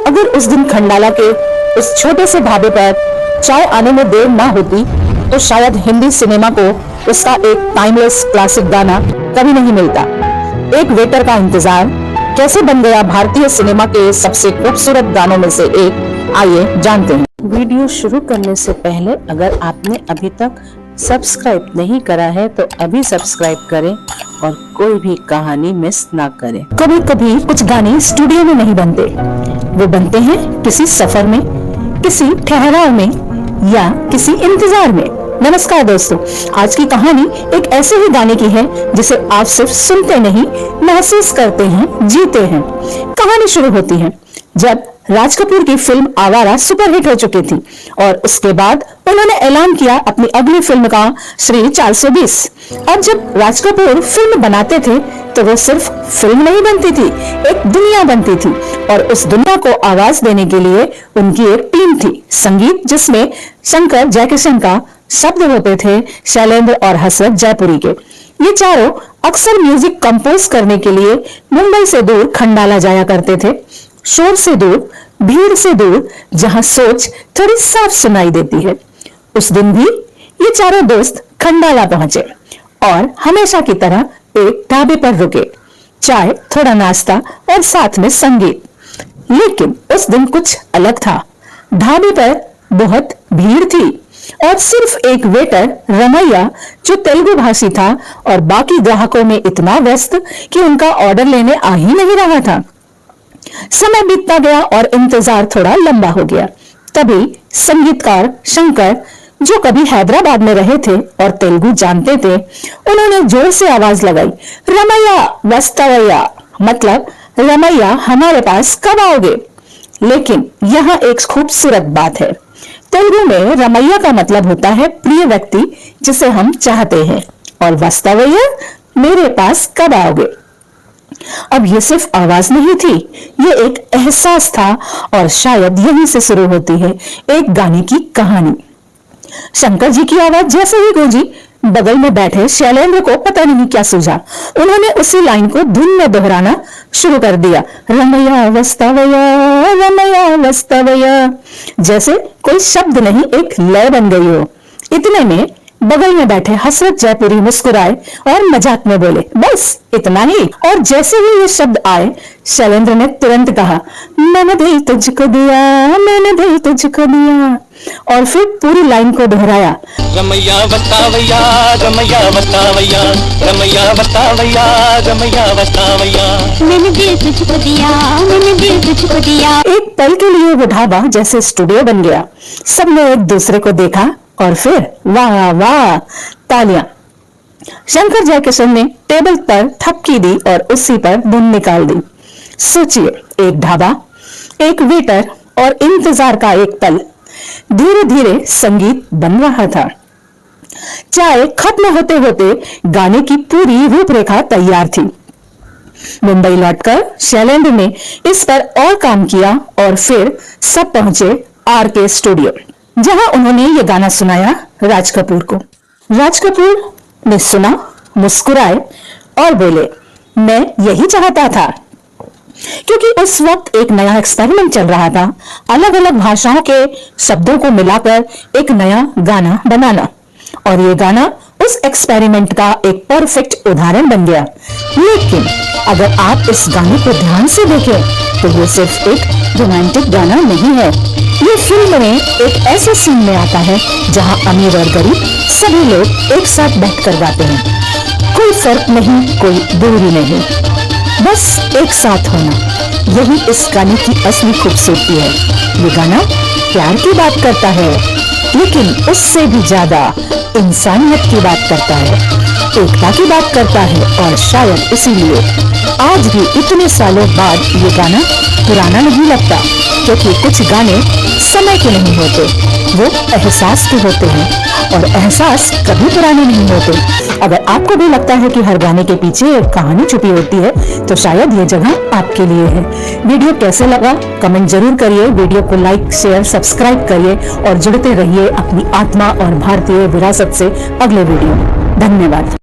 अगर उस दिन खंडाला के उस छोटे से ढाबे पर चाय आने में देर ना होती तो शायद हिंदी सिनेमा को उसका एक टाइमलेस क्लासिक गाना कभी नहीं मिलता। एक वेटर का इंतजार कैसे बन गया भारतीय सिनेमा के सबसे खूबसूरत गानों में से एक। आइए जानते हैं। वीडियो शुरू करने से पहले अगर आपने अभी तक सब्सक्राइब नहीं करा है तो अभी सब्सक्राइब करें और कोई भी कहानी मिस ना करें। कभी कभी कुछ गाने स्टूडियो में नहीं बनते, वो बनते हैं किसी सफर में, किसी ठहराव में या किसी इंतजार में। नमस्कार दोस्तों, आज की कहानी एक ऐसे ही गाने की है जिसे आप सिर्फ सुनते नहीं महसूस करते हैं, जीते हैं। कहानी शुरू होती है जब राज कपूर की फिल्म आवारा सुपरहिट हो चुकी थी और उसके बाद उन्होंने ऐलान किया अपनी अगली फिल्म का श्री 420। अब जब राज कपूर फिल्म बनाते थे तो वो सिर्फ फिल्म नहीं बनती थी, एक दुनिया बनती थी और उस दुनिया को आवाज देने के लिए उनकी एक टीम थी। संगीत जिसमें शंकर जयकिशन का, शब्द होते थे शैलेंद्र और हसरत जयपुरी के। ये चारों अक्सर म्यूजिक कंपोज करने के लिए मुंबई से दूर खंडाला जाया करते थे, शोर से दूर, भीड़ से दूर, जहां सोच थोड़ी साफ सुनाई देती है। उस दिन भी ये चारों दोस्त खंडाला पहुंचे और हमेशा की तरह एक ढाबे पर रुके, चाय, थोड़ा नाश्ता और साथ में संगीत। लेकिन उस दिन कुछ अलग था। ढाबे पर बहुत भीड़ थी और सिर्फ एक वेटर रमैया जो तेलुगु भाषी था और बाकी ग्राहकों में इतना व्यस्त कि उनका ऑर्डर लेने आ ही नहीं रहा था। समय बीतता गया और इंतजार थोड़ा लंबा हो गया। तभी संगीतकार शंकर, जो कभी हैदराबाद में रहे थे और तेलुगु जानते थे, उन्होंने जोर से आवाज लगाई, रमैया वस्तावैया, मतलब रमैया हमारे पास कब आओगे। लेकिन यहाँ एक खूबसूरत बात है। तेलुगु में रमैया का मतलब होता है प्रिय व्यक्ति जिसे हम चाहते हैं, और वस्तावैया मेरे पास कब आओगे। अब ये सिर्फ आवाज नहीं थी, ये एक एहसास था और शायद यहीं से शुरू होती है एक गाने की कहानी। शंकर जी की आवाज जैसे ही गूंजी, बगल में बैठे शैलेंद्र को पता नहीं क्या सूझा। उन्होंने उसी लाइन को धुन में दोहराना शुरू कर दिया, रमैया वस्तावैया, रमैया वस्तावैया, जैसे कोई शब्द नहीं एक लय बन गई हो। इतने में बगल में बैठे हसरत जयपुरी मुस्कुराए और मजाक में बोले, बस इतना ही। और जैसे ही ये शब्द आए, शैलेंद्र ने तुरंत कहा, मैंने दिल तुझको दिया, मैंने दिल तुझको दिया, और फिर पूरी लाइन को दोहराया, रमैया वस्तावैया, रमैया वस्तावैया, रमैया वस्तावैया, रमैया वस्तावैया, मैंने दिल तुझको दिया, मैंने दिल तुझको दिया। एक पल के लिए वो ढाबा जैसे स्टूडियो बन गया। सबने एक दूसरे को देखा और फिर वाह वाह तालियां। शंकर जयकिशन ने टेबल पर थपकी दी और उसी पर धुन निकाल दी। सोचिए, एक ढाबा, एक वेटर और इंतजार का एक पल। धीरे धीरे संगीत बन रहा था। चाय खत्म होते होते गाने की पूरी रूपरेखा तैयार थी। मुंबई लौटकर शैलेंद्र ने इस पर और काम किया और फिर सब पहुंचे आरके स्टूडियो, जहां उन्होंने ये गाना सुनाया राज कपूर को। राज कपूर ने सुना, मुस्कुराए और बोले, मैं यही चाहता था। क्योंकि उस वक्त एक नया एक्सपेरिमेंट चल रहा था, अलग अलग भाषाओं के शब्दों को मिलाकर एक नया गाना बनाना, और ये गाना उस एक्सपेरिमेंट का एक परफेक्ट उदाहरण बन गया। लेकिन अगर आप इस गाने को ध्यान से देखें तो ये सिर्फ एक रोमांटिक गाना नहीं है। ये फिल्म में एक ऐसे सीन में आता है जहां अमीर और गरीब सभी लोग एक साथ बैठकर गाते हैं। कोई फर्क नहीं, कोई दूरी नहीं, बस एक साथ होना। यही इस गाने की असली खूबसूरती है। ये गाना प्यार की बात करता है, लेकिन उससे भी ज्यादा इंसानियत की बात करता है, एकता की बात करता है। और शायद इसीलिए आज भी इतने सालों बाद ये गाना पुराना नहीं लगता, क्योंकि कुछ गाने समय के नहीं होते, वो एहसास के होते हैं, और एहसास कभी पुराने नहीं होते। अगर आपको भी लगता है कि हर गाने के पीछे एक कहानी छुपी होती है तो शायद ये जगह आपके लिए है। वीडियो कैसे लगा कमेंट जरूर करिए, वीडियो को लाइक, शेयर, सब्सक्राइब करिए और जुड़ते रहिए अपनी आत्मा और भारतीय विरासत से अगले वीडियो में। धन्यवाद।